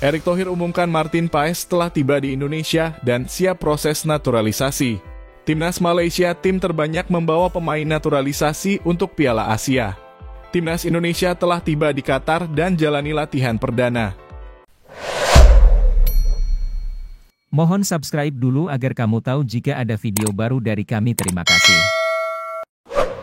Erick Thohir umumkan Martin Paes telah tiba di Indonesia dan siap proses naturalisasi. Timnas Malaysia tim terbanyak membawa pemain naturalisasi untuk Piala Asia. Timnas Indonesia telah tiba di Qatar dan jalani latihan perdana. Mohon subscribe dulu agar kamu tahu jika ada video baru dari kami. Terima kasih.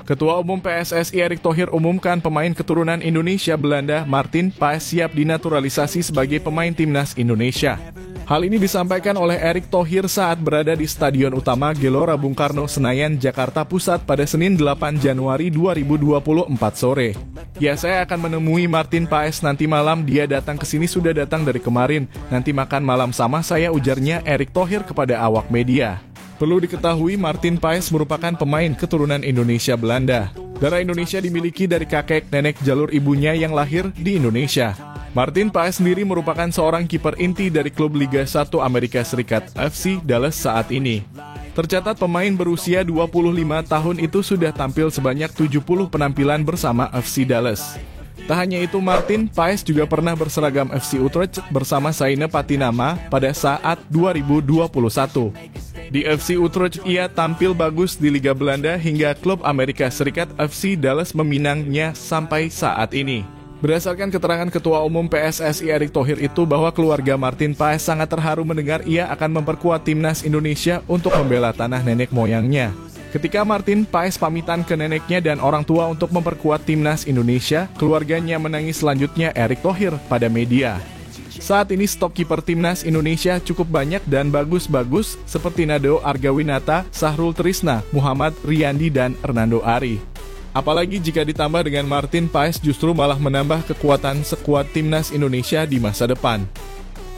Ketua Umum PSSI Erick Thohir umumkan pemain keturunan Indonesia Belanda Martin Paes siap dinaturalisasi sebagai pemain timnas Indonesia. Hal ini disampaikan oleh Erick Thohir saat berada di Stadion Utama Gelora Bung Karno, Senayan, Jakarta Pusat pada Senin 8 Januari 2024 sore. Ya, saya akan menemui Martin Paes nanti malam, dia datang ke sini sudah datang dari kemarin, nanti makan malam sama saya, ujarnya Erick Thohir kepada awak media. Perlu diketahui Martin Paes merupakan pemain keturunan Indonesia Belanda. Darah Indonesia dimiliki dari kakek nenek jalur ibunya yang lahir di Indonesia. Martin Paes sendiri merupakan seorang kiper inti dari klub Liga 1 Amerika Serikat FC Dallas saat ini. Tercatat pemain berusia 25 tahun itu sudah tampil sebanyak 70 penampilan bersama FC Dallas. Tak hanya itu, Martin Paes juga pernah berseragam FC Utrecht bersama Saine Patinama pada saat 2021. Di FC Utrecht ia tampil bagus di Liga Belanda hingga klub Amerika Serikat FC Dallas meminangnya sampai saat ini. Berdasarkan keterangan Ketua Umum PSSI Erick Thohir itu bahwa keluarga Martin Paes sangat terharu mendengar ia akan memperkuat timnas Indonesia untuk membela tanah nenek moyangnya. Ketika Martin Paes pamitan ke neneknya dan orang tua untuk memperkuat timnas Indonesia, keluarganya menangis. Selanjutnya Erick Thohir pada media. Saat ini stok kiper timnas Indonesia cukup banyak dan bagus-bagus seperti Nadeo Argawinata, Sahrul Trisna, Muhammad Riyandi, dan Hernando Ari. Apalagi jika ditambah dengan Martin Paes justru malah menambah kekuatan skuad timnas Indonesia di masa depan.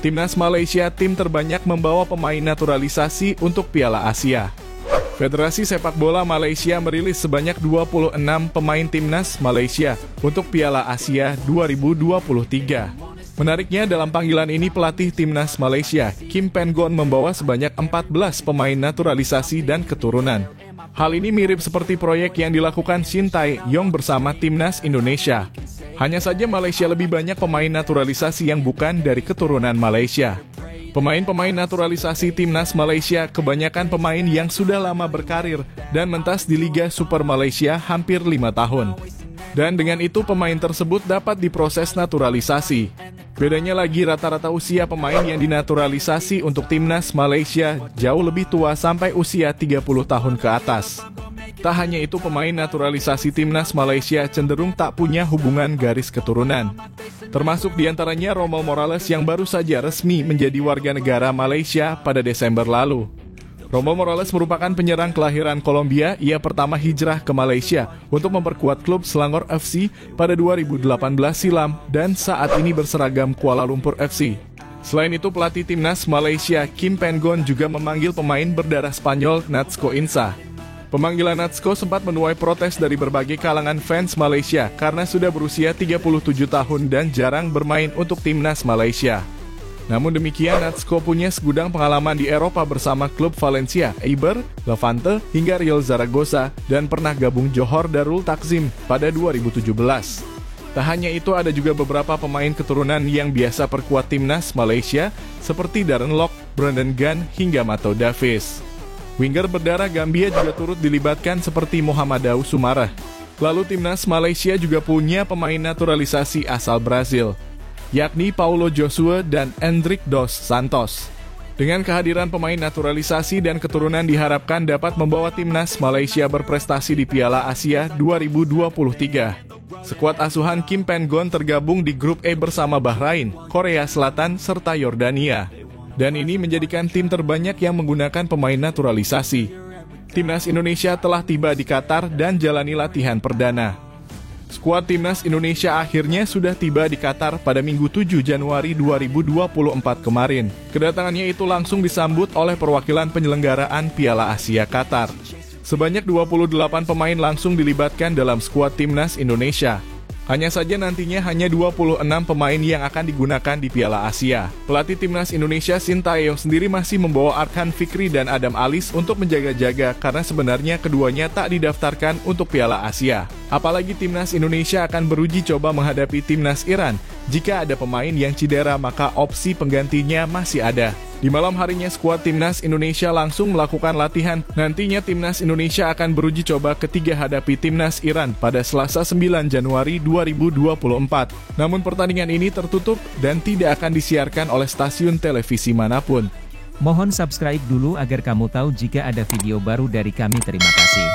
Timnas Malaysia tim terbanyak membawa pemain naturalisasi untuk Piala Asia. Federasi Sepak Bola Malaysia merilis sebanyak 26 pemain timnas Malaysia untuk Piala Asia 2023. Menariknya, dalam panggilan ini pelatih timnas Malaysia, Kim Pengon, membawa sebanyak 14 pemain naturalisasi dan keturunan. Hal ini mirip seperti proyek yang dilakukan Shin Tae-yong bersama timnas Indonesia. Hanya saja Malaysia lebih banyak pemain naturalisasi yang bukan dari keturunan Malaysia. Pemain-pemain naturalisasi timnas Malaysia kebanyakan pemain yang sudah lama berkarir dan mentas di Liga Super Malaysia hampir 5 tahun. Dan dengan itu pemain tersebut dapat diproses naturalisasi. Bedanya lagi, rata-rata usia pemain yang dinaturalisasi untuk timnas Malaysia jauh lebih tua sampai usia 30 tahun ke atas. Tak hanya itu, pemain naturalisasi timnas Malaysia cenderung tak punya hubungan garis keturunan. Termasuk diantaranya Romel Morales yang baru saja resmi menjadi warga negara Malaysia pada Desember lalu. Romel Morales merupakan penyerang kelahiran Kolombia. Ia pertama hijrah ke Malaysia untuk memperkuat klub Selangor FC pada 2018 silam dan saat ini berseragam Kuala Lumpur FC. Selain itu, pelatih timnas Malaysia Kim Pengon juga memanggil pemain berdarah Spanyol Natsko Insa. Pemanggilan Natsko sempat menuai protes dari berbagai kalangan fans Malaysia karena sudah berusia 37 tahun dan jarang bermain untuk timnas Malaysia. Namun demikian, Natsko punya segudang pengalaman di Eropa bersama klub Valencia, Eibar, Levante, hingga Real Zaragoza, dan pernah gabung Johor Darul Takzim pada 2017. Tak hanya itu, ada juga beberapa pemain keturunan yang biasa perkuat timnas Malaysia, seperti Darren Lock, Brandon Gunn, hingga Mato Davis. Winger berdarah Gambia juga turut dilibatkan seperti Mohamedou Soumaré. Lalu timnas Malaysia juga punya pemain naturalisasi asal Brazil, yakni Paulo Joshua dan Hendrik dos Santos. Dengan kehadiran pemain naturalisasi dan keturunan diharapkan dapat membawa timnas Malaysia berprestasi di Piala Asia 2023. Skuad asuhan Kim Pengon tergabung di grup E bersama Bahrain, Korea Selatan, serta Yordania. Dan ini menjadikan tim terbanyak yang menggunakan pemain naturalisasi. Timnas Indonesia telah tiba di Qatar dan jalani latihan perdana. Skuad timnas Indonesia akhirnya sudah tiba di Qatar pada Minggu 7 Januari 2024 kemarin. Kedatangannya itu langsung disambut oleh perwakilan penyelenggaraan Piala Asia Qatar. Sebanyak 28 pemain langsung dilibatkan dalam skuad timnas Indonesia. Hanya saja nantinya hanya 26 pemain yang akan digunakan di Piala Asia. Pelatih Timnas Indonesia Sintayong sendiri masih membawa Arkan Fikri dan Adam Alis untuk menjaga-jaga karena sebenarnya keduanya tak didaftarkan untuk Piala Asia. Apalagi Timnas Indonesia akan beruji coba menghadapi Timnas Iran. Jika ada pemain yang cedera maka opsi penggantinya masih ada. Di malam harinya skuad Timnas Indonesia langsung melakukan latihan. Nantinya Timnas Indonesia akan beruji coba ketiga hadapi Timnas Iran pada Selasa 9 Januari 2024. Namun pertandingan ini tertutup dan tidak akan disiarkan oleh stasiun televisi manapun. Mohon subscribe dulu agar kamu tahu jika ada video baru dari kami. Terima kasih.